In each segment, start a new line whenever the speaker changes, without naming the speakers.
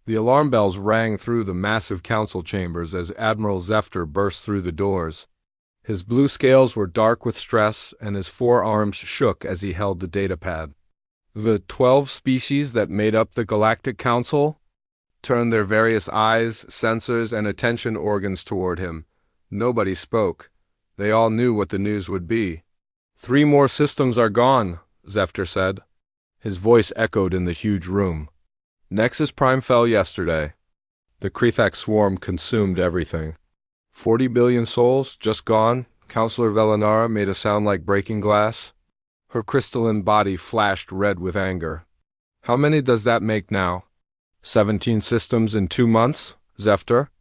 The alarm bells rang through the massive council chambers as Admiral Zephyr burst through the doors. His blue scales were dark with stress, and his forearms shook as he held the datapad. The 12 species that made up the Galactic Council turned their various eyes, sensors, and attention organs toward him. Nobody spoke. They all knew what the news would be. 3 more systems are gone, Zephyr said. His voice echoed in the huge room. Nexus Prime fell yesterday. The Krethak swarm consumed everything. 40 billion souls, just gone. Counselor Velinara made a sound like breaking glass. Her crystalline body flashed red with anger. How many does that make now? 17 systems in 2 months, Zephyr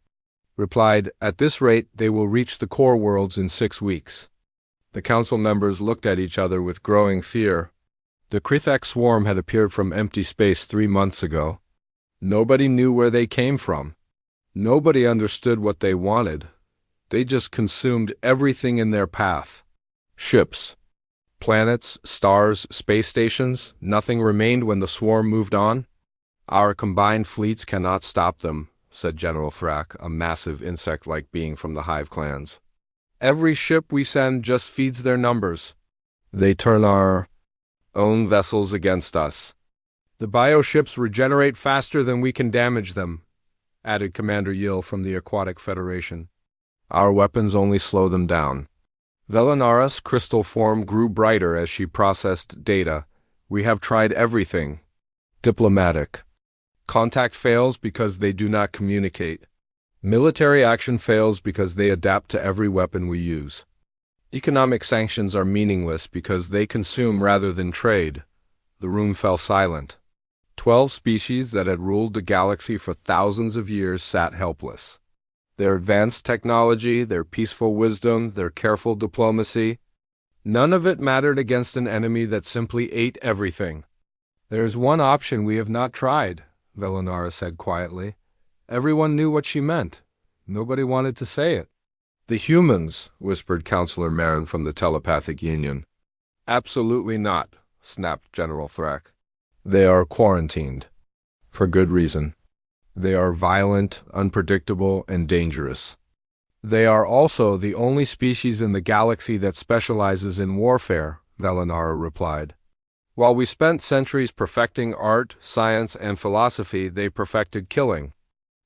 replied. At this rate, they will reach the core worlds in 6 weeks. The council members looked at each other with growing fear. The Krethak swarm had appeared from empty space 3 months ago. Nobody knew where they came from. Nobody understood what they wanted. They just consumed everything in their path. Ships, planets, stars, space stations, nothing remained when the swarm moved on. Our combined fleets cannot stop them, said General Frack, a massive insect-like being from the Hive clans. Every ship we send just feeds their numbers. They turn our own vessels against us. The bioships regenerate faster than we can damage them, added Commander Yill from the Aquatic Federation. Our weapons only slow them down. Velinara's crystal form grew brighter as she processed data. We have tried everything. Diplomatic. Contact fails because they do not communicate. Military action fails because they adapt to every weapon we use. Economic sanctions are meaningless because they consume rather than trade. The room fell silent. 12 species that had ruled the galaxy for thousands of years sat helpless. Their advanced technology, their peaceful wisdom, their careful diplomacy, none of it mattered against an enemy that simply ate everything. There is one option we have not tried, Velinara said quietly. Everyone knew what she meant. Nobody wanted to say it. The humans, whispered Counselor Marin from the Telepathic Union. Absolutely not, snapped General Thrak. They are quarantined. For good reason. They are violent, unpredictable, and dangerous. They are also the only species in the galaxy that specializes in warfare, Velinara replied. While we spent centuries perfecting art, science, and philosophy, they perfected killing.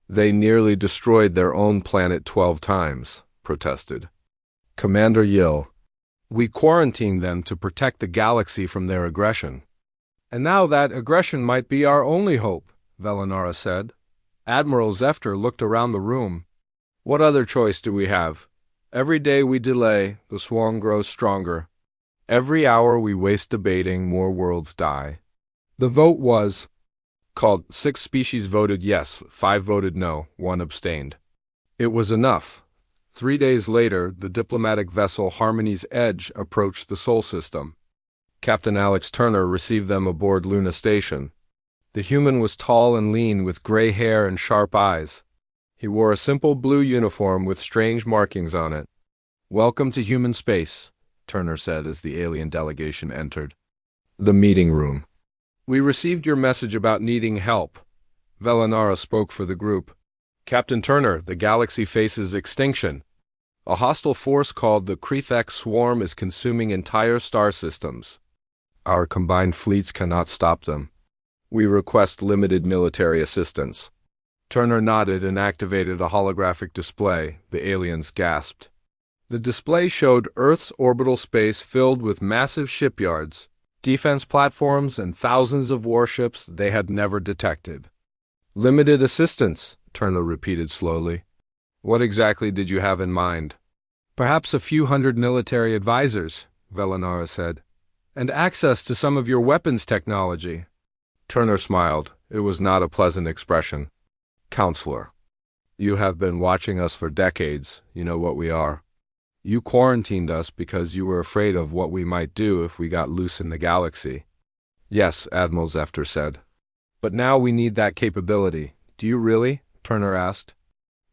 They nearly destroyed their own planet 12 times, protested Commander Yill. We quarantined them to protect the galaxy from their aggression. And now that aggression might be our only hope, Velinara said. Admiral Zephyr looked around the room. What other choice do we have? Every day we delay, the swarm grows stronger. Every hour we waste debating, more worlds die. The vote was called. 6 species voted yes, 5 voted no, 1 abstained. It was enough. 3 days later, the diplomatic vessel Harmony's Edge approached the Sol system. Captain Alex Turner received them aboard Luna Station. The human was tall and lean with gray hair and sharp eyes. He wore a simple blue uniform with strange markings on it. Welcome to human space, Turner said as the alien delegation entered. The meeting room. We received your message about needing help. Velinara spoke for the group. Captain Turner, the galaxy faces extinction. A hostile force called the Krethak Swarm is consuming entire star systems. Our combined fleets cannot stop them. We request limited military assistance. Turner nodded and activated a holographic display. The aliens gasped. The display showed Earth's orbital space filled with massive shipyards, defense platforms, and thousands of warships they had never detected. Limited assistance, Turner repeated slowly. What exactly did you have in mind? Perhaps a few hundred military advisors, Velinara said, and access to some of your weapons technology. Turner smiled. It was not a pleasant expression. Counselor, you have been watching us for decades. You know what we are. You quarantined us because you were afraid of what we might do if we got loose in the galaxy. Yes, Admiral Zephyr said. But now we need that capability. Do you really? Turner asked.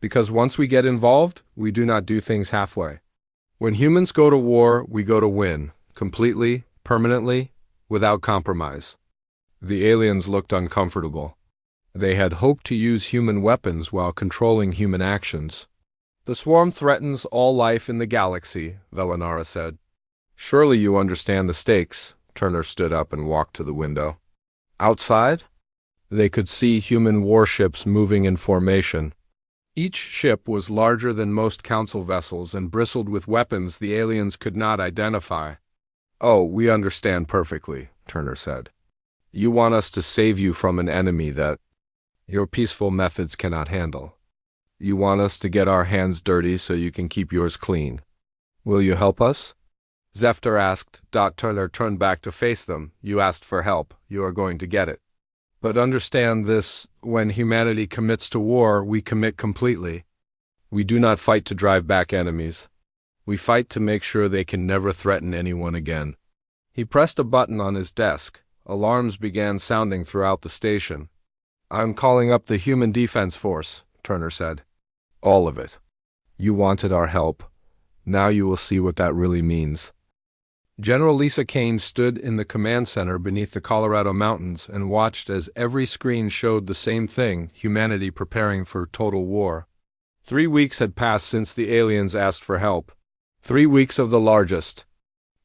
Because once we get involved, we do not do things halfway. When humans go to war, we go to win, completely, permanently, without compromise. The aliens looked uncomfortable. They had hoped to use human weapons while controlling human actions. "The swarm threatens all life in the galaxy," Velinara said. "Surely you understand the stakes." Turner stood up and walked to the window. Outside, they could see human warships moving in formation. Each ship was larger than most Council vessels and bristled with weapons the aliens could not identify. "Oh, we understand perfectly," Turner said. "You want us to save you from an enemy that your peaceful methods cannot handle. You want us to get our hands dirty so you can keep yours clean. Will you help us?" Zephyr asked. Turner turned back to face them. "You asked for help. You are going to get it. But understand this, when humanity commits to war, we commit completely. We do not fight to drive back enemies. We fight to make sure they can never threaten anyone again." He pressed a button on his desk. Alarms began sounding throughout the station. "I'm calling up the Human Defense Force," Turner said. "All of it. You wanted our help. Now you will see what that really means." General Lisa Kane stood in the command center beneath the Colorado Mountains and watched as every screen showed the same thing: humanity preparing for total war. 3 weeks had passed since the aliens asked for help. 3 weeks of the largest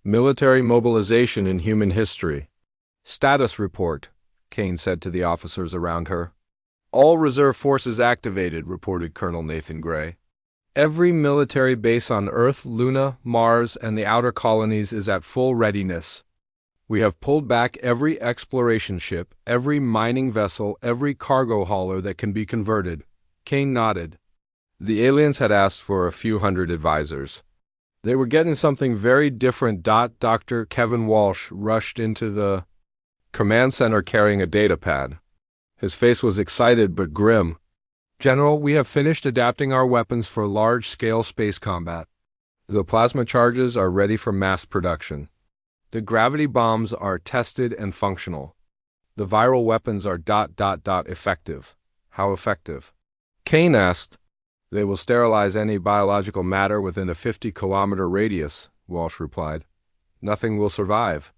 military mobilization in human history. "Status report," Kane said to the officers around her. "All reserve forces activated," reported Colonel Nathan Gray. "Every military base on Earth, Luna, Mars, and the outer colonies is at full readiness. We have pulled back every exploration ship, every mining vessel, every cargo hauler that can be converted." Kane nodded. The aliens had asked for a few hundred advisors. They were getting something very different. Dr. Kevin Walsh rushed into the command center carrying a data pad. His face was excited but grim. "General, we have finished adapting our weapons for large-scale space combat. The plasma charges are ready for mass production. The gravity bombs are tested and functional. The viral weapons are ... effective." "How effective?" Kane asked. "They will sterilize any biological matter within a 50-kilometer radius," Walsh replied. "Nothing will survive.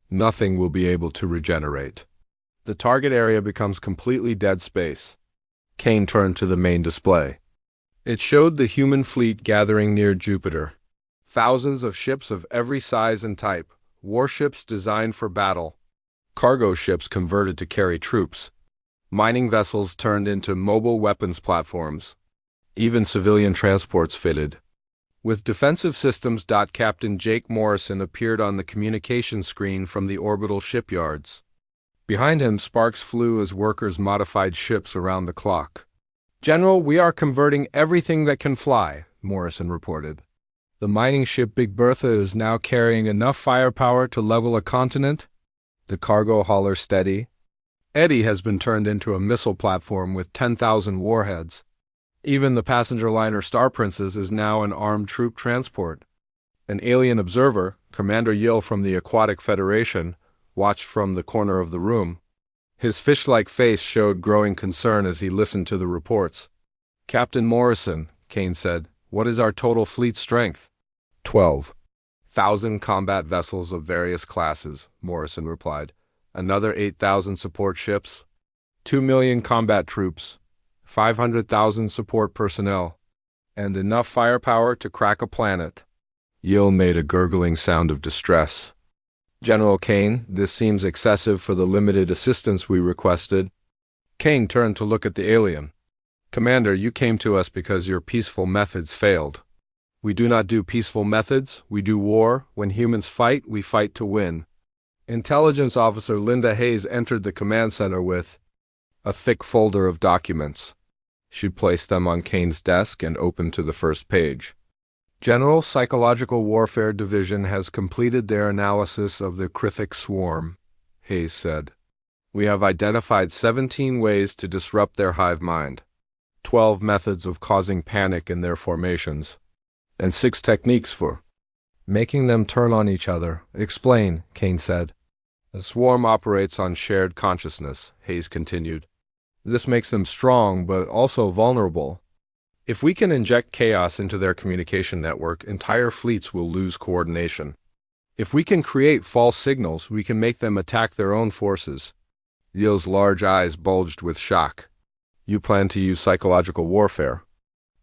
Nothing will be able to regenerate. The target area becomes completely dead space." Kane turned to the main display. It showed the human fleet gathering near Jupiter. Thousands of ships of every size and type, warships designed for battle, cargo ships converted to carry troops, mining vessels turned into mobile weapons platforms, even civilian transports fitted with defensive systems. Captain Jake Morrison appeared on the communication screen from the orbital shipyards. Behind him, sparks flew as workers modified ships around the clock. "General, we are converting everything that can fly," Morrison reported. "The mining ship Big Bertha is now carrying enough firepower to level a continent. The cargo hauler Steady Eddie has been turned into a missile platform with 10,000 warheads. Even the passenger liner Star Princess is now an armed troop transport." An alien observer, Commander Yill from the Aquatic Federation, watched from the corner of the room. His fish-like face showed growing concern as he listened to the reports. "Captain Morrison," Kane said, "what is our total fleet strength?" 12,000 combat vessels of various classes, Morrison replied. "Another 8,000 support ships, 2 million combat troops, 500,000 support personnel, and enough firepower to crack a planet." Yill made a gurgling sound of distress. "General Kane, this seems excessive for the limited assistance we requested." Kane turned to look at the alien. "Commander, you came to us because your peaceful methods failed. We do not do peaceful methods, we do war. When humans fight, we fight to win." Intelligence Officer Linda Hayes entered the command center with a thick folder of documents. She placed them on Kane's desk and opened to the first page. "General Psychological Warfare Division has completed their analysis of the Krithik swarm," Hayes said. "We have identified 17 ways to disrupt their hive mind, 12 methods of causing panic in their formations, and 6 techniques for making them turn on each other." "Explain," Kane said. "The swarm operates on shared consciousness," Hayes continued. "This makes them strong but also vulnerable. If we can inject chaos into their communication network, entire fleets will lose coordination. If we can create false signals, we can make them attack their own forces. Yil's large eyes bulged with shock. You plan to use psychological warfare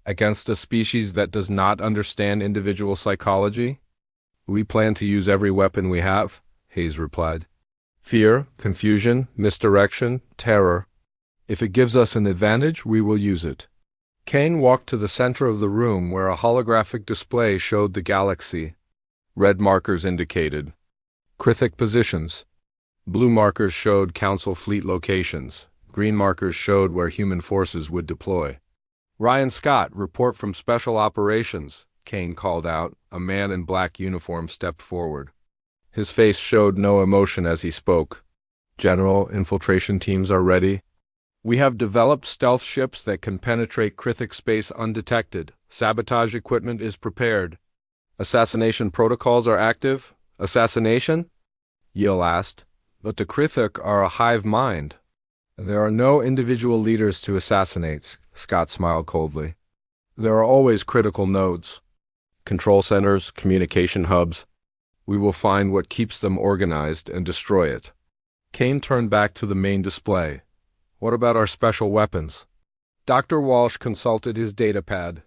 against a species that does not understand individual psychology? We plan to use every weapon we have, Hayes replied. Fear, confusion, misdirection, terror. If it gives us an advantage, we will use it. Kane walked to the center of the room where a holographic display showed the galaxy. Red markers indicated Krithik positions. Blue markers showed Council fleet locations. Green markers showed where human forces would deploy. Ryan Scott, report from Special Operations, Kane called out. A man in black uniform stepped forward. His face showed no emotion as he spoke. General, infiltration teams are ready. We have developed stealth ships that can penetrate Krithik space undetected. Sabotage equipment is prepared. Assassination protocols are active. Assassination? Yil asked. But the Krithik are a hive mind. There are no individual leaders to assassinate, Scott smiled coldly. There are always critical nodes. Control centers, communication hubs. We will find what keeps them organized and destroy it. Kane turned back to the main display. What about our special weapons? Dr. Walsh consulted his datapad.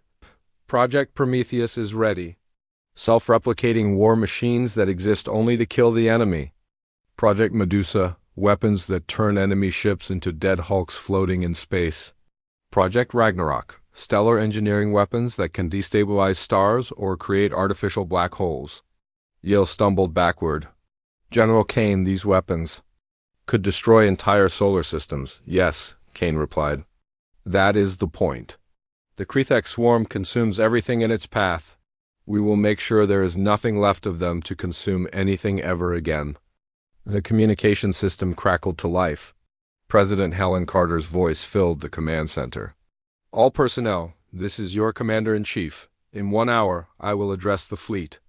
Project Prometheus is ready. Self-replicating war machines that exist only to kill the enemy. Project Medusa, weapons that turn enemy ships into dead hulks floating in space. Project Ragnarok, stellar engineering weapons that can destabilize stars or create artificial black holes. Yale stumbled backward. General Kane, these weapons could destroy entire solar systems. Yes, Kane replied. That is the point. The Krithak swarm consumes everything in its path. We will make sure there is nothing left of them to consume anything ever again. The communication system crackled to life. President Helen Carter's voice filled the command center. All personnel, this is your commander-in-chief. In 1 hour, I will address the fleet.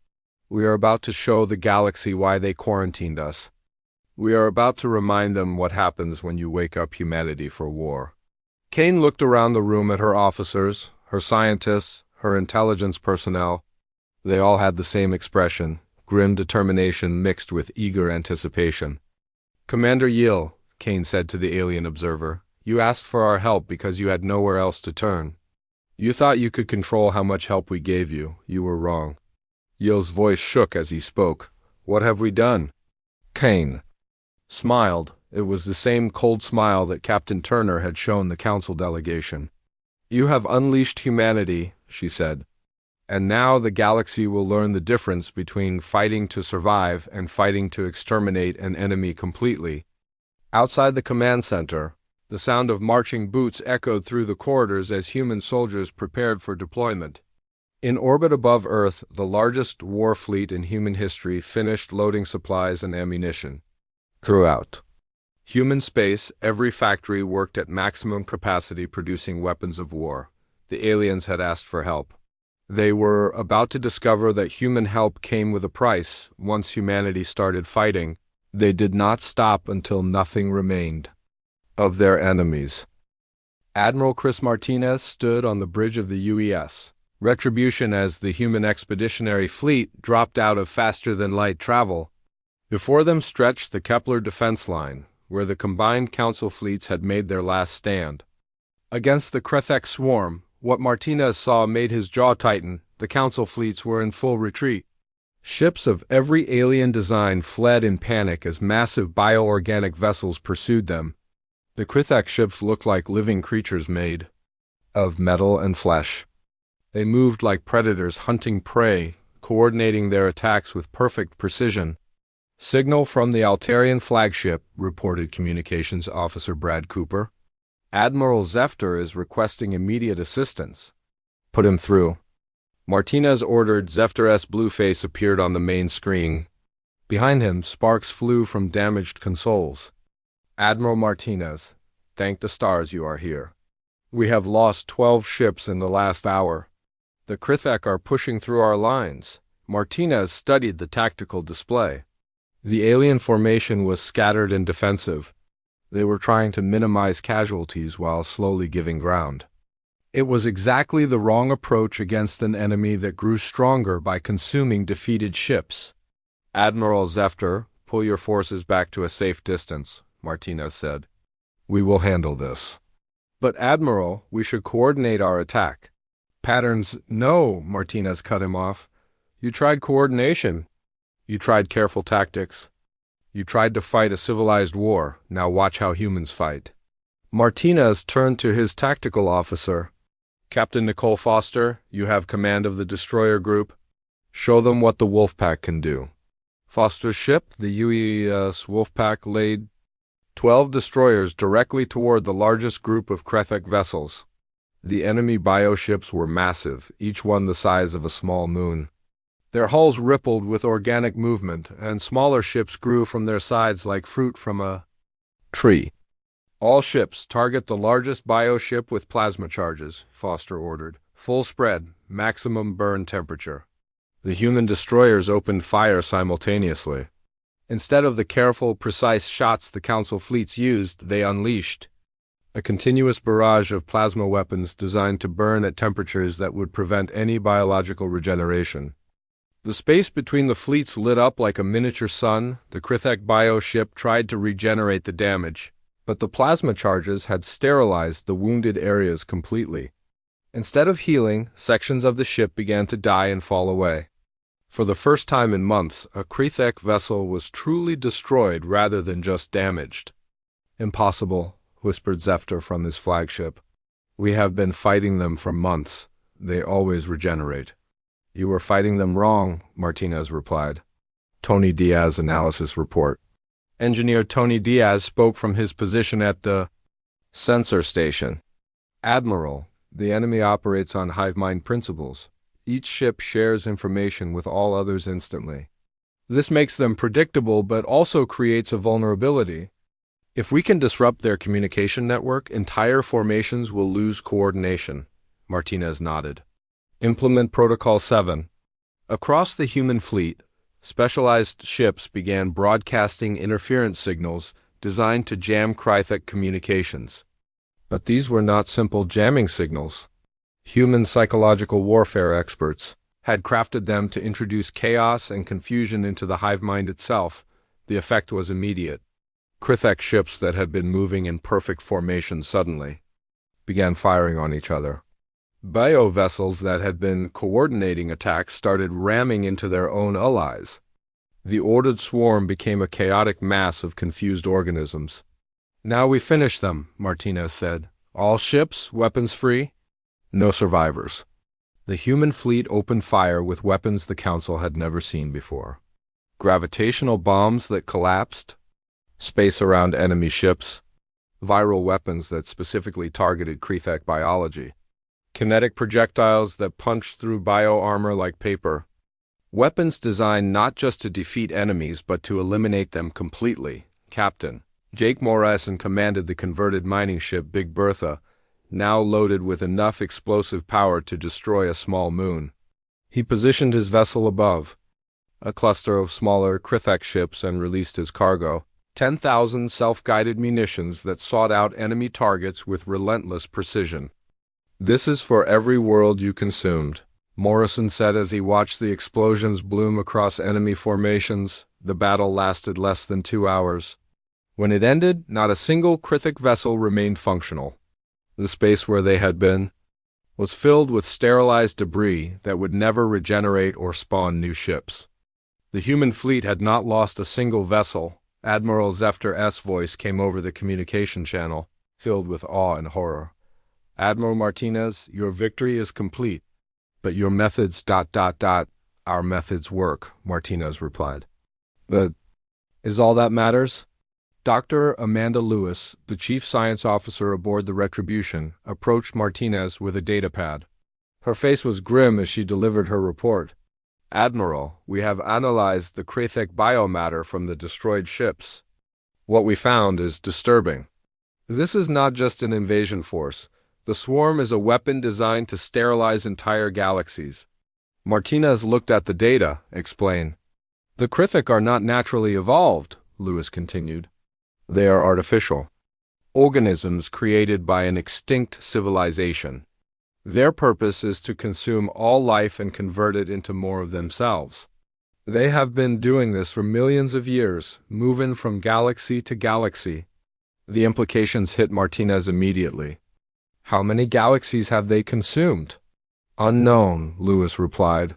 We are about to show the galaxy why they quarantined us. We are about to remind them what happens when you wake up humanity for war. Kane looked around the room at her officers, her scientists, her intelligence personnel. They all had the same expression, grim determination mixed with eager anticipation. Commander Yil, Kane said to the alien observer, you asked for our help because you had nowhere else to turn. You thought you could control how much help we gave you. You were wrong. Yil's voice shook as he spoke. What have we done? Kane smiled. It was the same cold smile that Captain Turner had shown the council delegation. You have unleashed humanity, she said. And now the galaxy will learn the difference between fighting to survive and fighting to exterminate an enemy completely. Outside the command center, the sound of marching boots echoed through the corridors as human soldiers prepared for deployment. In orbit above Earth, the largest war fleet in human history finished loading supplies and ammunition. Throughout human space, every factory worked at maximum capacity producing weapons of war. The aliens had asked for help. They were about to discover that human help came with a price. Once humanity started fighting, they did not stop until nothing remained of their enemies. Admiral Chris Martinez stood on the bridge of the UES. Retribution as the human expeditionary fleet dropped out of faster-than-light travel. Before them stretched the Kepler defense line, where the combined council fleets had made their last stand. Against the Krithak swarm, what Martinez saw made his jaw tighten. The council fleets were in full retreat. Ships of every alien design fled in panic as massive bioorganic vessels pursued them. The Krithak ships looked like living creatures made of metal and flesh. They moved like predators hunting prey, coordinating their attacks with perfect precision. Signal from the Altarian flagship, reported Communications Officer Brad Cooper. Admiral Zefter is requesting immediate assistance. Put him through. Martinez ordered. Zefter's blue face appeared on the main screen. Behind him, sparks flew from damaged consoles. Admiral Martinez, thank the stars you are here. We have lost 12 ships in the last hour. The Krithak are pushing through our lines. Martinez studied the tactical display. The alien formation was scattered and defensive. They were trying to minimize casualties while slowly giving ground. It was exactly the wrong approach against an enemy that grew stronger by consuming defeated ships. Admiral Zefter, pull your forces back to a safe distance. Martinez said. "We will handle this." "But Admiral, we should coordinate our attack." "Patterns, no," Martinez cut him off. "You tried coordination. You tried careful tactics. You tried to fight a civilized war. Now watch how humans fight." Martinez turned to his tactical officer. "Captain Nicole Foster, you have command of the destroyer group. Show them what the Wolfpack can do." Foster's ship, the UES Wolfpack, laid 12 destroyers directly toward the largest group of Krethek vessels. The enemy bioships were massive, each one the size of a small moon. Their hulls rippled with organic movement, and smaller ships grew from their sides like fruit from a tree. "All ships target the largest bioship with plasma charges," Foster ordered. "Full spread, maximum burn temperature." The human destroyers opened fire simultaneously. Instead of the careful, precise shots the Council fleets used, they unleashed a continuous barrage of plasma weapons designed to burn at temperatures that would prevent any biological regeneration. The space between the fleets lit up like a miniature sun. The Krithek bioship tried to regenerate the damage, but the plasma charges had sterilized the wounded areas completely. Instead of healing, sections of the ship began to die and fall away. For the first time in months, a Krithek vessel was truly destroyed rather than just damaged. "Impossible," whispered Zefter from his flagship. "We have been fighting them for months. They always regenerate." "You were fighting them wrong," Martinez replied. Tony Diaz analysis report. Engineer Tony Diaz spoke from his position at the sensor station. "Admiral, the enemy operates on hive mind principles. Each ship shares information with all others instantly. This makes them predictable but also creates a vulnerability. If we can disrupt their communication network, entire formations will lose coordination." Martinez nodded. "Implement Protocol 7. Across the human fleet, specialized ships began broadcasting interference signals designed to jam Krithek communications. But these were not simple jamming signals. Human psychological warfare experts had crafted them to introduce chaos and confusion into the hive mind itself. The effect was immediate. Krithek ships that had been moving in perfect formation suddenly began firing on each other. Bio vessels that had been coordinating attacks started ramming into their own allies. The ordered swarm became a chaotic mass of confused organisms. "Now we finish them," Martinez said. "All ships, weapons free. No survivors." The human fleet opened fire with weapons the Council had never seen before. Gravitational bombs that collapsed, space around enemy ships, viral weapons that specifically targeted Krithek biology, kinetic projectiles that punched through bio-armor like paper. Weapons designed not just to defeat enemies but to eliminate them completely. Captain Jake Morrison commanded the converted mining ship Big Bertha, now loaded with enough explosive power to destroy a small moon. He positioned his vessel above a cluster of smaller Krithek ships and released his cargo, 10,000 self-guided munitions that sought out enemy targets with relentless precision. "This is for every world you consumed," Morrison said as he watched the explosions bloom across enemy formations. The battle lasted less than 2 hours. When it ended, not a single Krithek vessel remained functional. The space where they had been was filled with sterilized debris that would never regenerate or spawn new ships. The human fleet had not lost a single vessel. Admiral Zefter's voice came over the communication channel, filled with awe and horror. "Admiral Martinez, your victory is complete. But your methods ... Our methods work," Martinez replied. "That is all that matters?" Dr. Amanda Lewis, the chief science officer aboard the Retribution, approached Martinez with a datapad. Her face was grim as she delivered her report. "Admiral, we have analyzed the Krithek biomatter from the destroyed ships. What we found is disturbing. This is not just an invasion force. The swarm is a weapon designed to sterilize entire galaxies." Martinez looked at the data, explained. "The Krithek are not naturally evolved," Lewis continued. "They are artificial. Organisms created by an extinct civilization. Their purpose is to consume all life and convert it into more of themselves. They have been doing this for millions of years, moving from galaxy to galaxy, The implications hit Martinez immediately. How many galaxies have they consumed? Unknown, Lewis replied.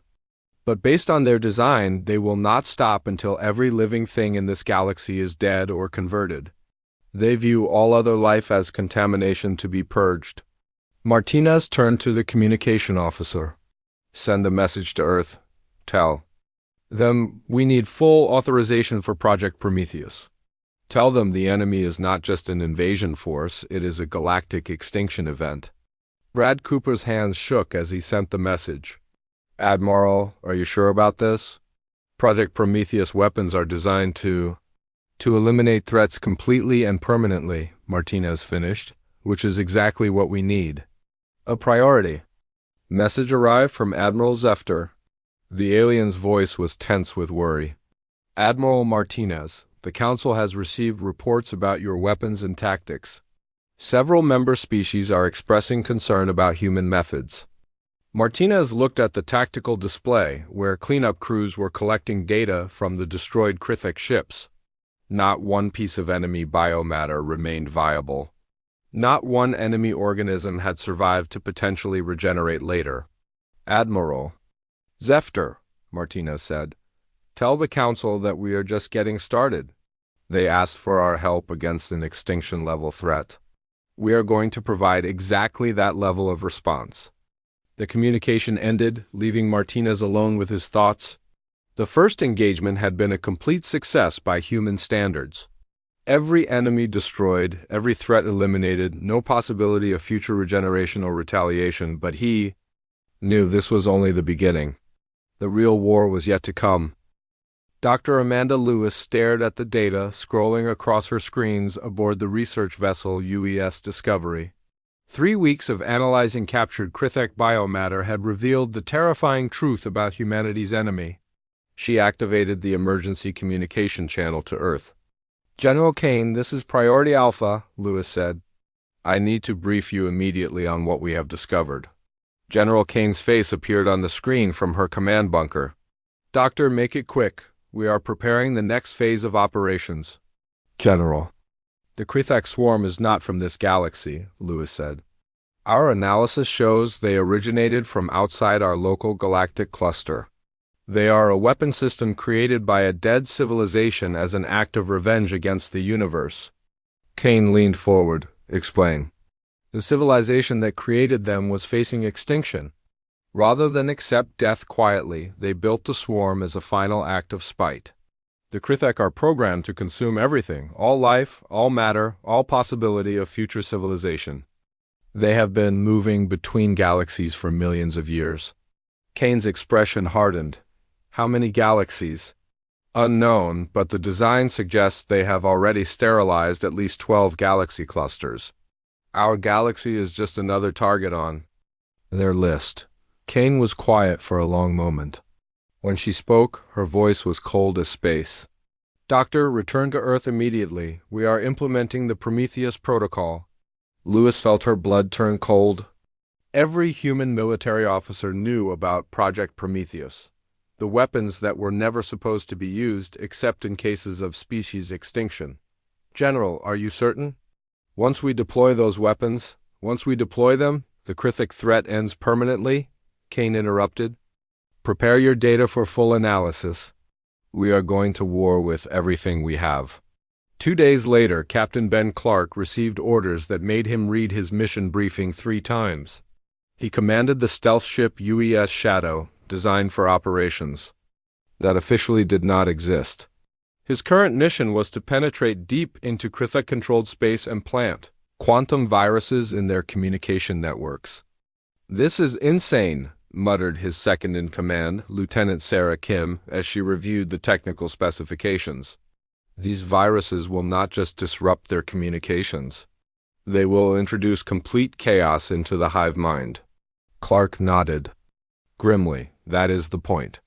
But based on their design, they will not stop until every living thing in this galaxy is dead or converted. They view all other life as contamination to be purged. Martinez turned to the communication officer. Send a message to Earth. Tell them we need full authorization for Project Prometheus. Tell them the enemy is not just an invasion force, it is a galactic extinction event. Brad Cooper's hands shook as he sent the message. Admiral, are you sure about this? Project Prometheus weapons are designed to eliminate threats completely and permanently, Martinez finished, which is exactly what we need. A priority. Message arrived from Admiral Zefter. The alien's voice was tense with worry. Admiral Martinez, the Council has received reports about your weapons and tactics. Several member species are expressing concern about human methods. Martinez looked at the tactical display, where cleanup crews were collecting data from the destroyed Krithek ships. Not one piece of enemy biomatter remained viable. Not one enemy organism had survived to potentially regenerate later. Admiral Zefter, Martinez said, tell the Council that we are just getting started. They asked for our help against an extinction-level threat. We are going to provide exactly that level of response. The communication ended, leaving Martinez alone with his thoughts. The first engagement had been a complete success by human standards. Every enemy destroyed, every threat eliminated, no possibility of future regeneration or retaliation, but he knew this was only the beginning. The real war was yet to come. Dr. Amanda Lewis stared at the data scrolling across her screens aboard the research vessel UES Discovery. 3 weeks of analyzing captured Krithek biomatter had revealed the terrifying truth about humanity's enemy. She activated the emergency communication channel to Earth. General Kane, this is Priority Alpha, Lewis said. I need to brief you immediately on what we have discovered. General Kane's face appeared on the screen from her command bunker. Doctor, make it quick. We are preparing the next phase of operations. General. The Krithek swarm is not from this galaxy, Lewis said. Our analysis shows they originated from outside our local galactic cluster. They are a weapon system created by a dead civilization as an act of revenge against the universe. Kane leaned forward. Explain. The civilization that created them was facing extinction. Rather than accept death quietly, they built the swarm as a final act of spite. The Krithek are programmed to consume everything, all life, all matter, all possibility of future civilization. They have been moving between galaxies for millions of years. Kane's expression hardened. How many galaxies? Unknown, but the design suggests they have already sterilized at least 12 galaxy clusters. Our galaxy is just another target on their list. Kane was quiet for a long moment. When she spoke, her voice was cold as space. Doctor, return to Earth immediately. We are implementing the Prometheus protocol. Lewis felt her blood turn cold. Every human military officer knew about Project Prometheus, the weapons that were never supposed to be used except in cases of species extinction. General, are you certain? Once we deploy those weapons, once we deploy them, the Krithek threat ends permanently? Kane interrupted. Prepare your data for full analysis. We are going to war with everything we have. 2 days later, Captain Ben Clark received orders that made him read his mission briefing 3 times. He commanded the stealth ship UES Shadow, designed for operations that officially did not exist. His current mission was to penetrate deep into Krithek-controlled space and plant quantum viruses in their communication networks. This is insane, muttered his second-in-command, Lieutenant Sarah Kim, as she reviewed the technical specifications. These viruses will not just disrupt their communications. They will introduce complete chaos into the hive mind. Clark nodded. Grimly, that is the point.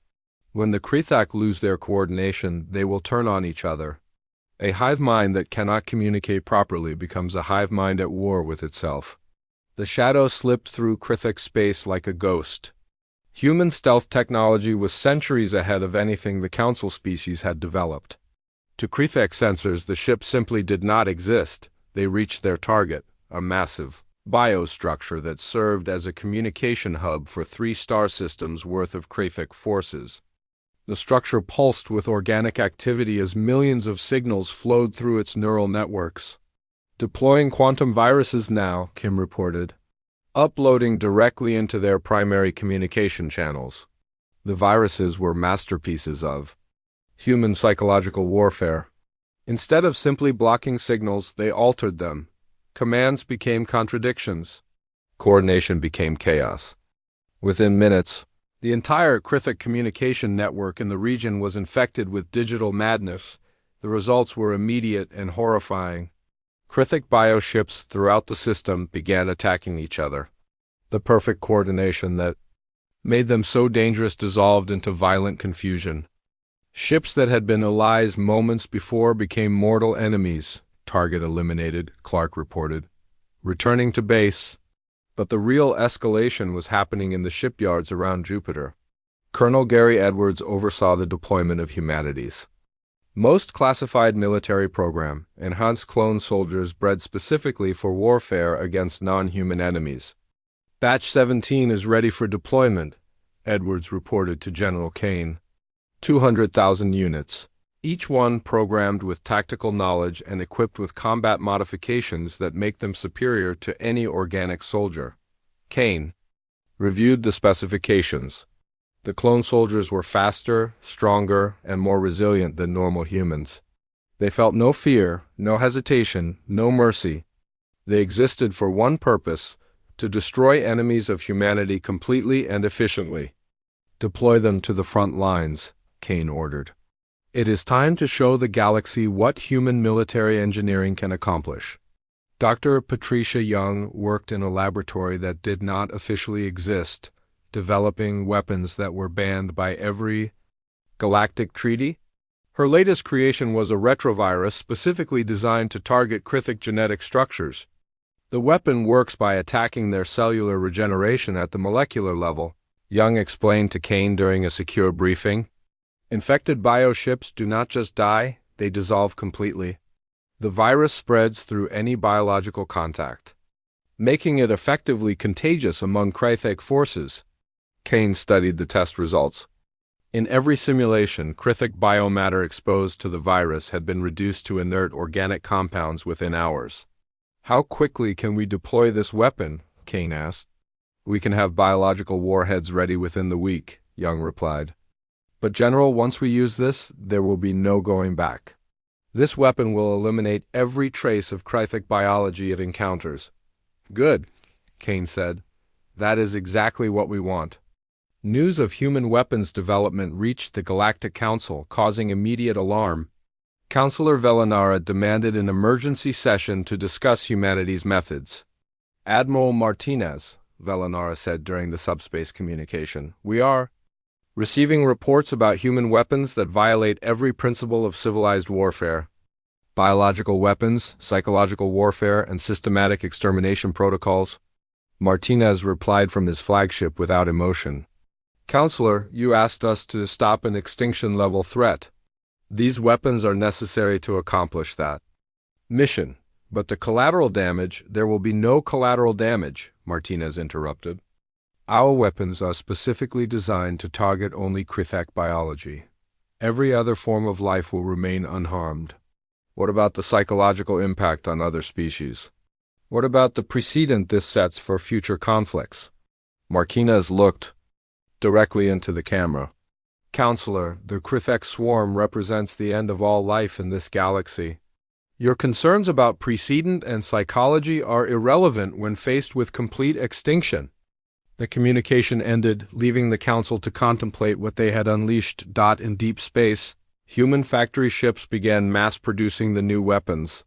When the Krithak lose their coordination, they will turn on each other. A hive mind that cannot communicate properly becomes a hive mind at war with itself. The shadow slipped through Krithek space like a ghost. Human stealth technology was centuries ahead of anything the Council species had developed. To Krithek sensors, the ship simply did not exist. They reached their target, a massive biostructure that served as a communication hub for 3 star systems worth of Kraythic forces. The structure pulsed with organic activity as millions of signals flowed through its neural networks. "Deploying quantum viruses now," Kim reported, uploading directly into their primary communication channels. The viruses were masterpieces of human psychological warfare. Instead of simply blocking signals, they altered them. Commands became contradictions. Coordination became chaos. Within minutes, the entire Kraythic communication network in the region was infected with digital madness. The results were immediate and horrifying. Kraythic bioships throughout the system began attacking each other. The perfect coordination that made them so dangerous dissolved into violent confusion. Ships that had been allies moments before became mortal enemies. "Target eliminated," Clark reported, returning to base. But the real escalation was happening in the shipyards around Jupiter. Colonel Gary Edwards oversaw the deployment of humanity's most classified military program, enhanced clone soldiers bred specifically for warfare against non-human enemies. "Batch 17 is ready for deployment," Edwards reported to General Kane. 200,000 units, each one programmed with tactical knowledge and equipped with combat modifications that make them superior to any organic soldier. Kane reviewed the specifications. The clone soldiers were faster, stronger, and more resilient than normal humans. They felt no fear, no hesitation, no mercy. They existed for one purpose: to destroy enemies of humanity completely and efficiently. "Deploy them to the front lines," Kane ordered. "It is time to show the galaxy what human military engineering can accomplish." Dr. Patricia Young worked in a laboratory that did not officially exist, developing weapons that were banned by every galactic treaty. Her latest creation was a retrovirus specifically designed to target Kraythic genetic structures. The weapon works by attacking their cellular regeneration at the molecular level, Young explained to Kane during a secure briefing. Infected bioships do not just die, they dissolve completely. The virus spreads through any biological contact, making it effectively contagious among Kraythic forces. Kane studied the test results. In every simulation, Kraythic biomatter exposed to the virus had been reduced to inert organic compounds within hours. "How quickly can we deploy this weapon?" Kane asked. "We can have biological warheads ready within the week," Young replied. "But General, once we use this, there will be no going back. This weapon will eliminate every trace of Kraythic biology it encounters." "Good," Kane said. "That is exactly what we want." News of human weapons development reached the Galactic Council, causing immediate alarm. Counselor Velanara demanded an emergency session to discuss humanity's methods. "Admiral Martinez," Velanara said during the subspace communication, "we are receiving reports about human weapons that violate every principle of civilized warfare. Biological weapons, psychological warfare, and systematic extermination protocols." Martinez replied from his flagship without emotion. "Counselor, you asked us to stop an extinction-level threat. These weapons are necessary to accomplish that mission. But the collateral damage, there will be no collateral damage," Martinez interrupted. "Our weapons are specifically designed to target only Kraythic biology. Every other form of life will remain unharmed." "What about the psychological impact on other species? What about the precedent this sets for future conflicts?" Martinez looked directly into the camera. "Counselor, the Kraythic swarm represents the end of all life in this galaxy. Your concerns about precedent and psychology are irrelevant when faced with complete extinction." The communication ended, leaving the Council to contemplate what they had unleashed. In deep space, human factory ships began mass-producing the new weapons.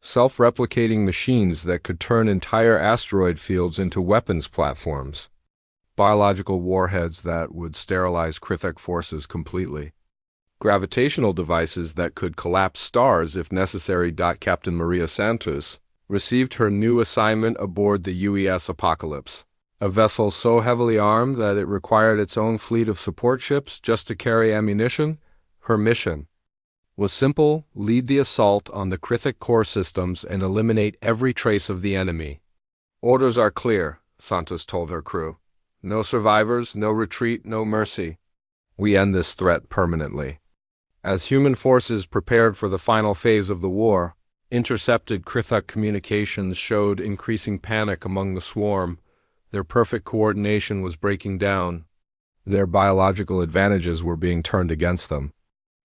Self-replicating machines that could turn entire asteroid fields into weapons platforms. Biological warheads that would sterilize Kraythic forces completely. Gravitational devices that could collapse stars if necessary. Captain Maria Santos received her new assignment aboard the UES Apocalypse, a vessel so heavily armed that it required its own fleet of support ships just to carry ammunition. Her mission: was simple: lead the assault on the Krithik core systems and eliminate every trace of the enemy. Orders are clear, Santos told her crew. No survivors, no retreat, no mercy. We end this threat permanently. As human forces prepared for the final phase of the war, intercepted Krithik communications showed increasing panic among the swarm. Their perfect coordination was breaking down. Their biological advantages were being turned against them.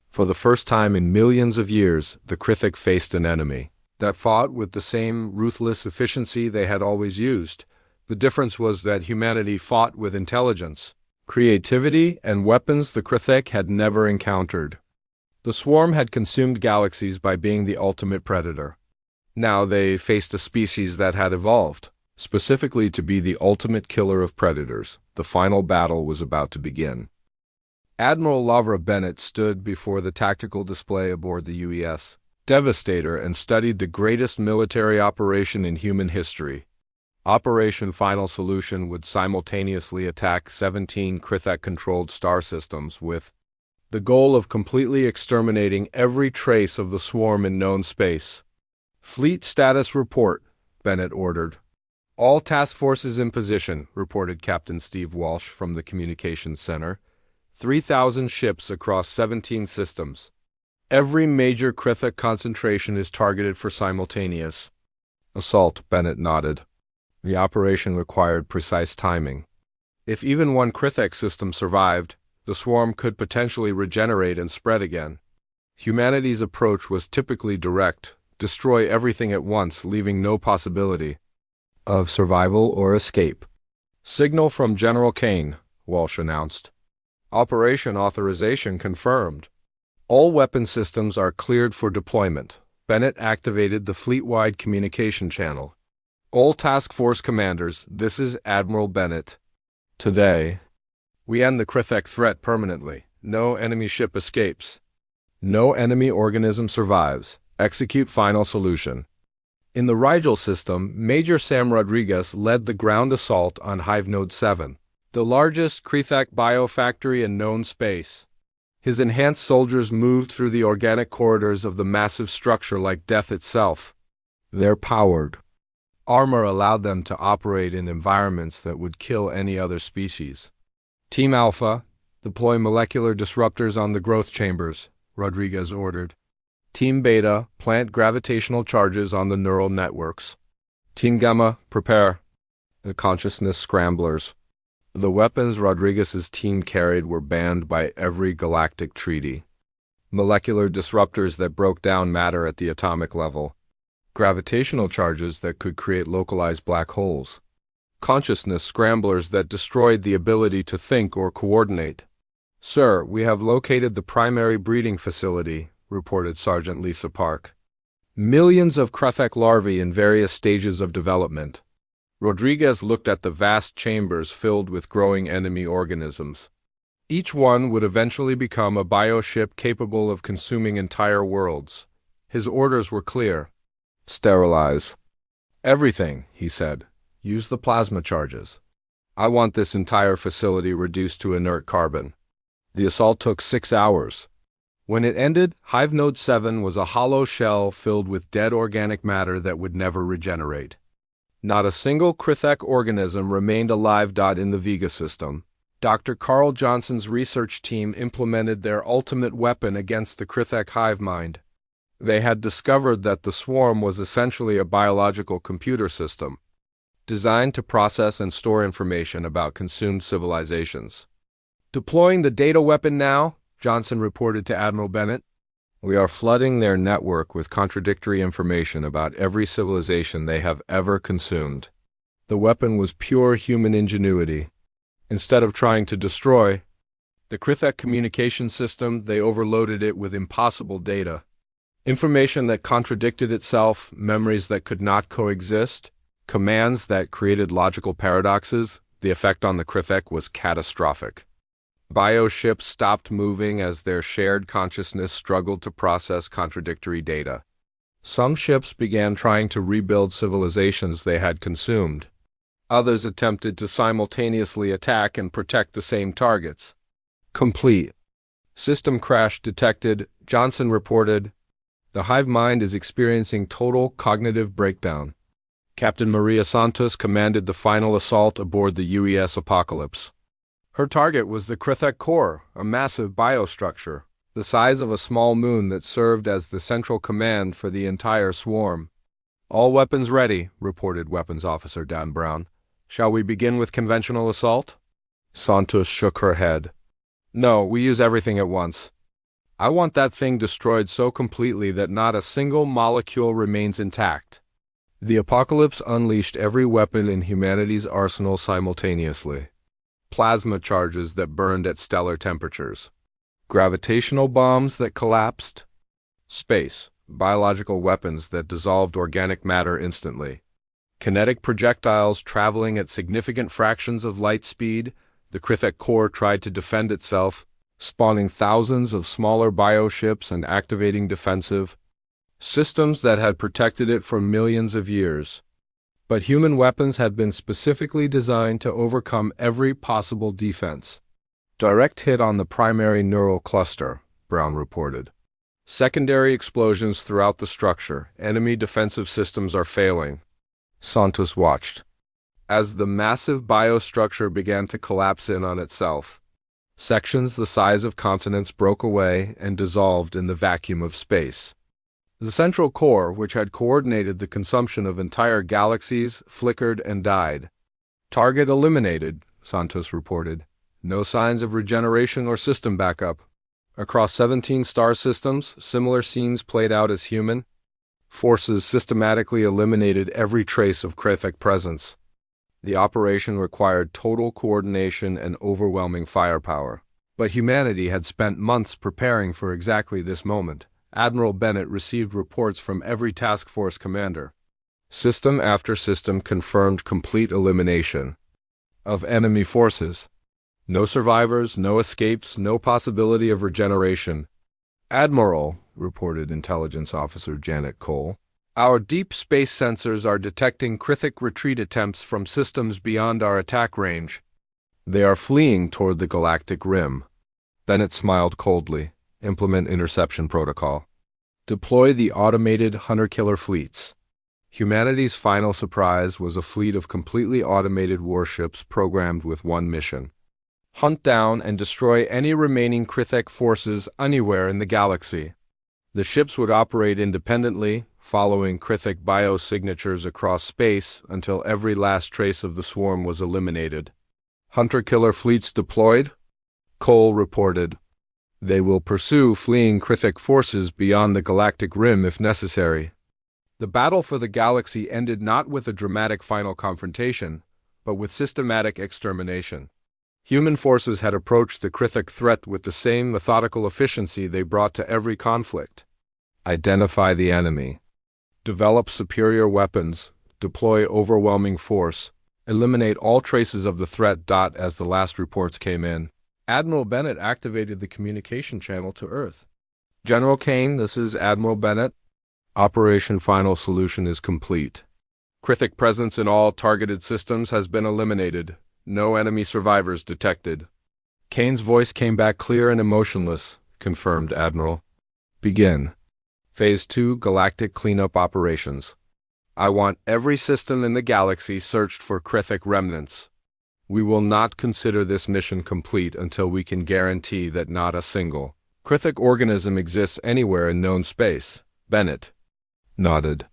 For the first time in millions of years, the Krithik faced an enemy that fought with the same ruthless efficiency they had always used. The difference was that humanity fought with intelligence, creativity, and weapons the Krithik had never encountered. The swarm had consumed galaxies by being the ultimate predator. Now they faced a species that had evolved, specifically to be the ultimate killer of predators. The final battle was about to begin. Admiral Lavra Bennett stood before the tactical display aboard the UES Devastator and studied the greatest military operation in human history. Operation Final Solution would simultaneously attack 17 Krithak-controlled star systems with the goal of completely exterminating every trace of the swarm in known space. Fleet status report, Bennett ordered. All task forces in position, reported Captain Steve Walsh from the communications center. 3,000 ships across 17 systems. Every major Krithak concentration is targeted for simultaneous assault, Bennett nodded. The operation required precise timing. If even one Krithak system survived, the swarm could potentially regenerate and spread again. Humanity's approach was typically direct: destroy everything at once, leaving no possibility of survival or escape. Signal from General Kane, Walsh announced. Operation authorization confirmed. All weapon systems are cleared for deployment. Bennett activated the fleet-wide communication channel. All task force commanders, this is Admiral Bennett. Today, we end the Krithak threat permanently. No enemy ship escapes. No enemy organism survives. Execute Final Solution. In the Rigel system, Major Sam Rodriguez led the ground assault on Hive Node 7, the largest Krithak biofactory in known space. His enhanced soldiers moved through the organic corridors of the massive structure like death itself. Their powered armor allowed them to operate in environments that would kill any other species. Team Alpha, deploy molecular disruptors on the growth chambers, Rodriguez ordered. Team Beta, plant gravitational charges on the neural networks. Team Gamma, prepare the consciousness scramblers. The weapons Rodriguez's team carried were banned by every galactic treaty. Molecular disruptors that broke down matter at the atomic level. Gravitational charges that could create localized black holes. Consciousness scramblers that destroyed the ability to think or coordinate. Sir, we have located the primary breeding facility, reported Sergeant Lisa Park. Millions of Krithak larvae in various stages of development. Rodriguez looked at the vast chambers filled with growing enemy organisms. Each one would eventually become a bioship capable of consuming entire worlds. His orders were clear. Sterilize everything, he said. Use the plasma charges. I want this entire facility reduced to inert carbon. The assault took 6 hours. When it ended, Hive Node 7 was a hollow shell filled with dead organic matter that would never regenerate. Not a single Krithak organism remained alive. In the Vega system, Dr. Carl Johnson's research team implemented their ultimate weapon against the Krithak hive mind. They had discovered that the swarm was essentially a biological computer system, designed to process and store information about consumed civilizations. Deploying the data weapon now, Johnson reported to Admiral Bennett. We are flooding their network with contradictory information about every civilization they have ever consumed. The weapon was pure human ingenuity. Instead of trying to destroy the Krithak communication system, they overloaded it with impossible data. Information that contradicted itself, memories that could not coexist, commands that created logical paradoxes. The effect on the Krithak was catastrophic. Bioships stopped moving as their shared consciousness struggled to process contradictory data. Some ships began trying to rebuild civilizations they had consumed. Others attempted to simultaneously attack and protect the same targets. Complete system crash detected, Johnson reported, "The hive mind is experiencing total cognitive breakdown." Captain Maria Santos commanded the final assault aboard the UES Apocalypse. Her target was the Krithek core, a massive biostructure, the size of a small moon that served as the central command for the entire swarm. "All weapons ready," reported Weapons Officer Dan Brown. "Shall we begin with conventional assault?" Santos shook her head. "No, we use everything at once. I want that thing destroyed so completely that not a single molecule remains intact." The apocalypse unleashed every weapon in humanity's arsenal simultaneously. Plasma charges that burned at stellar temperatures. Gravitational bombs that collapsed. Space, biological weapons that dissolved organic matter instantly. Kinetic projectiles traveling at significant fractions of light speed. The Krithek core tried to defend itself, spawning thousands of smaller bioships and activating defensive systems that had protected it for millions of years. But human weapons had been specifically designed to overcome every possible defense. "Direct hit on the primary neural cluster," Brown reported. "Secondary explosions throughout the structure. Enemy defensive systems are failing." Santos watched as the massive biostructure began to collapse in on itself. Sections the size of continents broke away and dissolved in the vacuum of space. The central core, which had coordinated the consumption of entire galaxies, flickered and died. "Target eliminated," Santos reported. "No signs of regeneration or system backup." Across 17 star systems, similar scenes played out as human forces systematically eliminated every trace of Krithek presence. The operation required total coordination and overwhelming firepower. But humanity had spent months preparing for exactly this moment. Admiral Bennett received reports from every task force commander. System after system confirmed complete elimination of enemy forces. No survivors, no escapes, no possibility of regeneration. "Admiral," reported Intelligence Officer Janet Cole, "our deep space sensors are detecting Krithek retreat attempts from systems beyond our attack range. They are fleeing toward the galactic rim." Bennett smiled coldly. "Implement interception protocol. Deploy the automated hunter-killer fleets." Humanity's final surprise was a fleet of completely automated warships programmed with one mission: hunt down and destroy any remaining Krithek forces anywhere in the galaxy. The ships would operate independently, following Krithek biosignatures across space until every last trace of the swarm was eliminated. "Hunter-killer fleets deployed?" Cole reported. "They will pursue fleeing Krithek forces beyond the galactic rim if necessary." The battle for the galaxy ended not with a dramatic final confrontation, but with systematic extermination. Human forces had approached the Krithek threat with the same methodical efficiency they brought to every conflict. Identify the enemy. Develop superior weapons. Deploy overwhelming force. Eliminate all traces of the threat. As the last reports came in, Admiral Bennett activated the communication channel to Earth. "General Kane, this is Admiral Bennett. Operation Final Solution is complete. Krithek presence in all targeted systems has been eliminated. No enemy survivors detected." Kane's voice came back clear and emotionless. "Confirmed, Admiral. Begin. Phase 2 Galactic Cleanup Operations. I want every system in the galaxy searched for Krithek remnants. We will not consider this mission complete until we can guarantee that not a single Krithek organism exists anywhere in known space." Bennett nodded.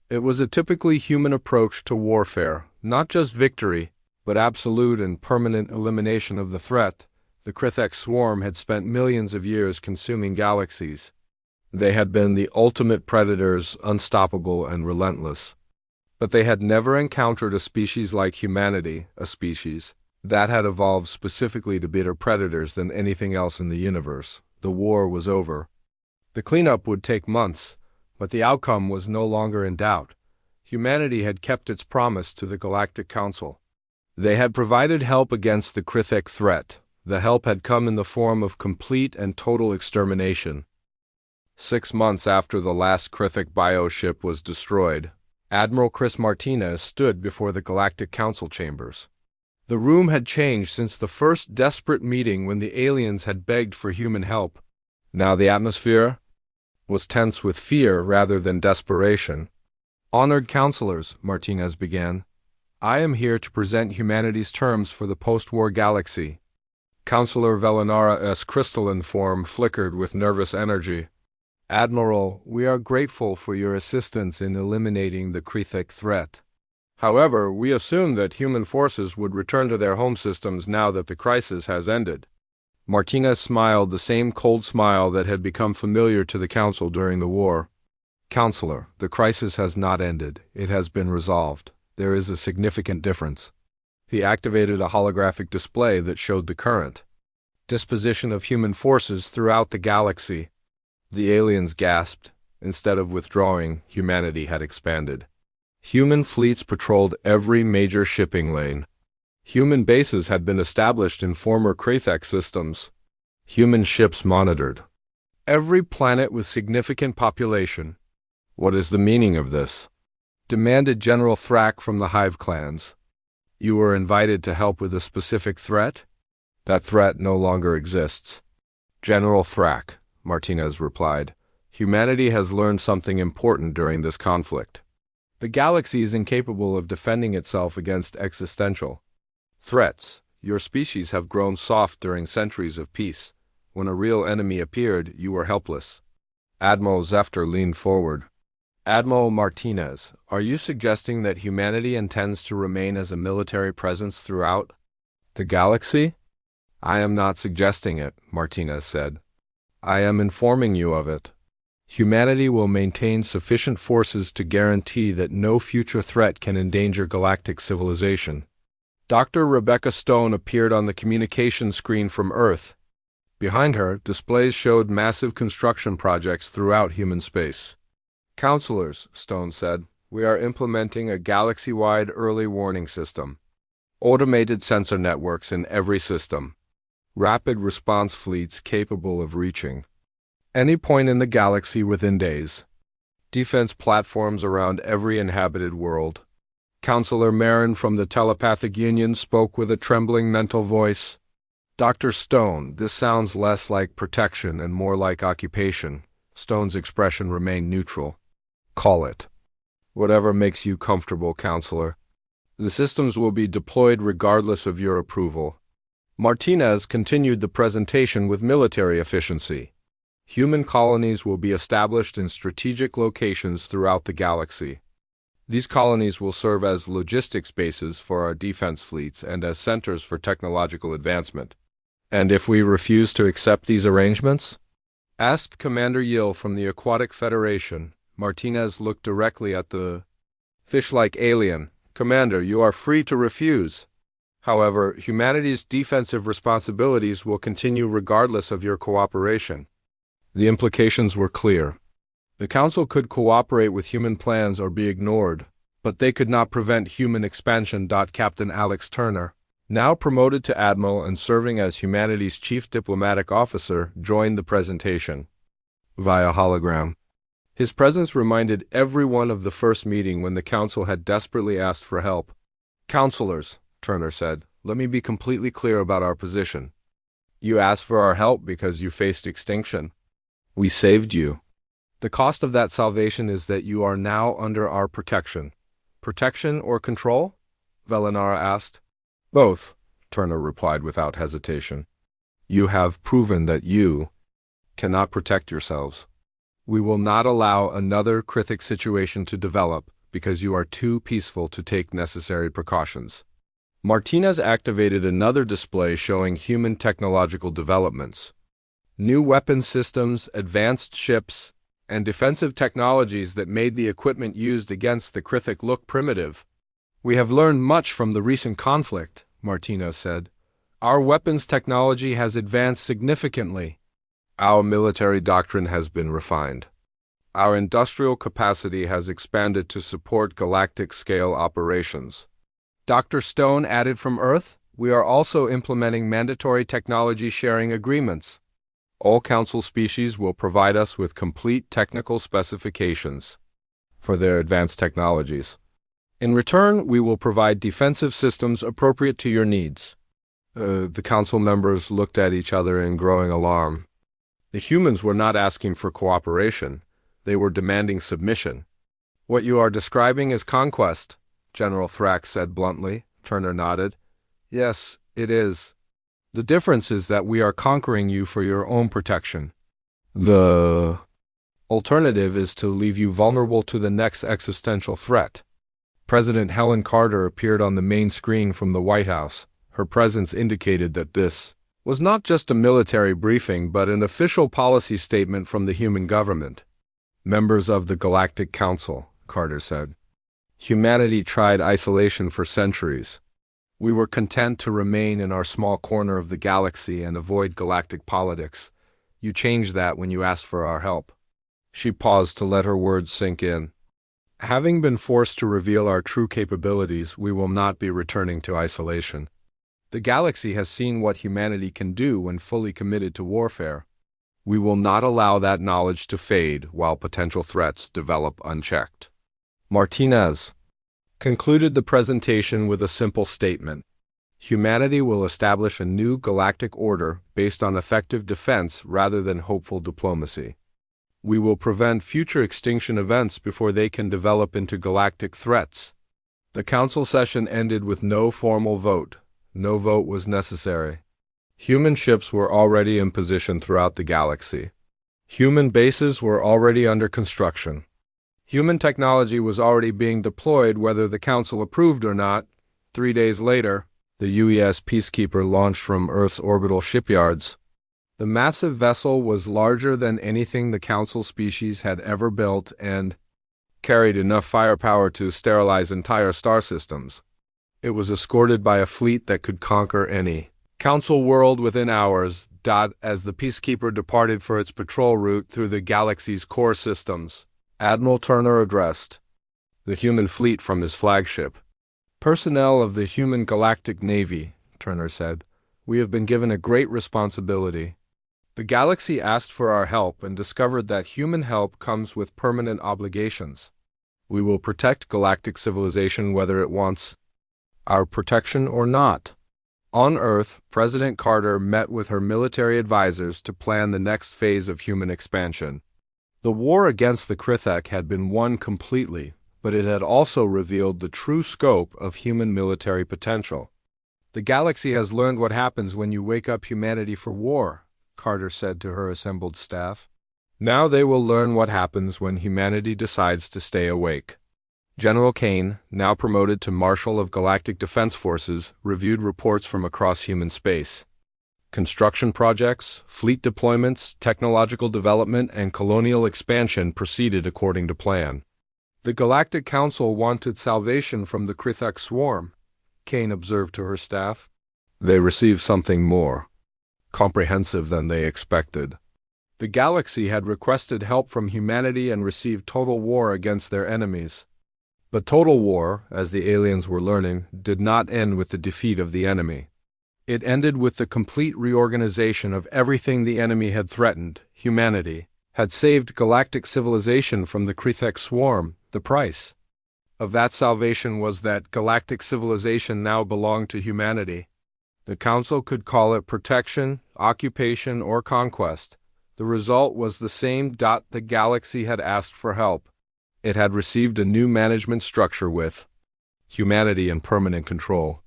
It was a typically human approach to warfare, not just victory, but absolute and permanent elimination of the threat. The Krithek swarm had spent millions of years consuming galaxies. They had been the ultimate predators, unstoppable and relentless. But they had never encountered a species like humanity, a species that had evolved specifically to be better predators than anything else in the universe. The war was over. The cleanup would take months, but the outcome was no longer in doubt. Humanity had kept its promise to the Galactic Council. They had provided help against the Krithek threat. The help had come in the form of complete and total extermination. 6 months after the last Krithek bioship was destroyed, Admiral Chris Martinez stood before the Galactic Council chambers. The room had changed since the first desperate meeting when the aliens had begged for human help. Now the atmosphere was tense with fear rather than desperation. Honored counselors, Martinez began, I am here to present humanity's terms for the post-war galaxy. Counselor Velinara's crystalline form flickered with nervous energy. Admiral, we are grateful for your assistance in eliminating the Krithik threat. However, we assume that human forces would return to their home systems now that the crisis has ended. Martinez smiled the same cold smile that had become familiar to the Council during the war. Counselor, the crisis has not ended. It has been resolved. There is a significant difference. He activated a holographic display that showed the current disposition of human forces throughout the galaxy. The aliens gasped. Instead of withdrawing, humanity had expanded. Human fleets patrolled every major shipping lane. Human bases had been established in former Krithek systems. Human ships monitored every planet with significant population. What is the meaning of this? Demanded General Thrak from the Hive clans. You were invited to help with a specific threat? That threat no longer exists. General Thrak, Martinez replied, humanity has learned something important during this conflict. The galaxy is incapable of defending itself against existential threats. Your species have grown soft during centuries of peace. When a real enemy appeared, you were helpless. Admiral Zefter leaned forward. Admiral Martinez, are you suggesting that humanity intends to remain as a military presence throughout the galaxy? I am not suggesting it, Martinez said. I am informing you of it. Humanity will maintain sufficient forces to guarantee that no future threat can endanger galactic civilization. Dr. Rebecca Stone appeared on the communication screen from Earth. Behind her, displays showed massive construction projects throughout human space. Counselors, Stone said, we are implementing a galaxy-wide early warning system. Automated sensor networks in every system. Rapid response fleets capable of reaching any point in the galaxy within days. Defense platforms around every inhabited world. Counselor Marin from the Telepathic Union spoke with a trembling mental voice. Dr. Stone, this sounds less like protection and more like occupation. Stone's expression remained neutral. Call it whatever makes you comfortable, Counselor. The systems will be deployed regardless of your approval. Martinez continued the presentation with military efficiency. Human colonies will be established in strategic locations throughout the galaxy. These colonies will serve as logistics bases for our defense fleets and as centers for technological advancement. And if we refuse to accept these arrangements? Asked Commander Yill from the Aquatic Federation. Martinez looked directly at the fish-like alien. Commander, you are free to refuse. However, humanity's defensive responsibilities will continue regardless of your cooperation. The implications were clear. The Council could cooperate with human plans or be ignored, but they could not prevent human expansion. Captain Alex Turner, now promoted to Admiral and serving as humanity's chief diplomatic officer, joined the presentation via hologram. His presence reminded everyone of the first meeting when the Council had desperately asked for help. Counselors, Turner said, let me be completely clear about our position. You asked for our help because you faced extinction. We saved you. The cost of that salvation is that you are now under our protection. Protection or control? Velinara asked. Both, Turner replied without hesitation. You have proven that you cannot protect yourselves. We will not allow another Krithik situation to develop because you are too peaceful to take necessary precautions. Martinez activated another display showing human technological developments. New weapon systems, advanced ships, and defensive technologies that made the equipment used against the Krithik look primitive. We have learned much from the recent conflict, Martinez said. Our weapons technology has advanced significantly. Our military doctrine has been refined. Our industrial capacity has expanded to support galactic-scale operations. Dr. Stone added from Earth, we are also implementing mandatory technology sharing agreements. All Council species will provide us with complete technical specifications for their advanced technologies. In return, we will provide defensive systems appropriate to your needs. The Council members looked at each other in growing alarm. The humans were not asking for cooperation, they were demanding submission. What you are describing is conquest, General Thrax said bluntly. Turner nodded. Yes, it is. The difference is that we are conquering you for your own protection. The alternative is to leave you vulnerable to the next existential threat. President Helen Carter appeared on the main screen from the White House. Her presence indicated that this was not just a military briefing but an official policy statement from the human government. Members of the Galactic Council, Carter said. Humanity tried isolation for centuries. We were content to remain in our small corner of the galaxy and avoid galactic politics. You changed that when you asked for our help. She paused to let her words sink in. Having been forced to reveal our true capabilities, we will not be returning to isolation. The galaxy has seen what humanity can do when fully committed to warfare. We will not allow that knowledge to fade while potential threats develop unchecked. Martinez concluded the presentation with a simple statement. Humanity will establish a new galactic order based on effective defense rather than hopeful diplomacy. We will prevent future extinction events before they can develop into galactic threats. The council session ended with no formal vote. No vote was necessary. Human ships were already in position throughout the galaxy. Human bases were already under construction. Human technology was already being deployed whether the council approved or not. 3 days later, the UES Peacekeeper launched from Earth's orbital shipyards. The massive vessel was larger than anything the council species had ever built and carried enough firepower to sterilize entire star systems. It was escorted by a fleet that could conquer any council world within hours. As the Peacekeeper departed for its patrol route through the galaxy's core systems, Admiral Turner addressed the human fleet from his flagship. Personnel of the human galactic navy, Turner said, we have been given a great responsibility. The galaxy asked for our help and discovered that human help comes with permanent obligations. We will protect galactic civilization whether it wants our protection or not. On Earth, President Carter met with her military advisors to plan the next phase of human expansion. The war against the Krithek had been won completely, but it had also revealed the true scope of human military potential. The galaxy has learned what happens when you wake up humanity for war, Carter said to her assembled staff. Now they will learn what happens when humanity decides to stay awake. General Kane, now promoted to Marshal of Galactic Defense Forces, reviewed reports from across human space. Construction projects, fleet deployments, technological development, and colonial expansion proceeded according to plan. The Galactic Council wanted salvation from the Krithek swarm, Kane observed to her staff. They received something more comprehensive than they expected. The galaxy had requested help from humanity and received total war against their enemies. But total war, as the aliens were learning, did not end with the defeat of the enemy. It ended with the complete reorganization of everything the enemy had threatened. Humanity had saved galactic civilization from the Krithek swarm. The price of that salvation was that galactic civilization now belonged to humanity. The Council could call it protection, occupation, or conquest. The result was the same. The galaxy had asked for help. It had received a new management structure with humanity in permanent control.